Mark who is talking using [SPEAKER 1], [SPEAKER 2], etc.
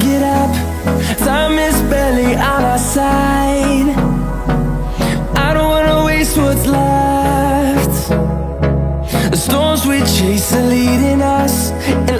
[SPEAKER 1] get up, time is barely on our side. I don't wanna waste what's left. The storms we chase are leading us, and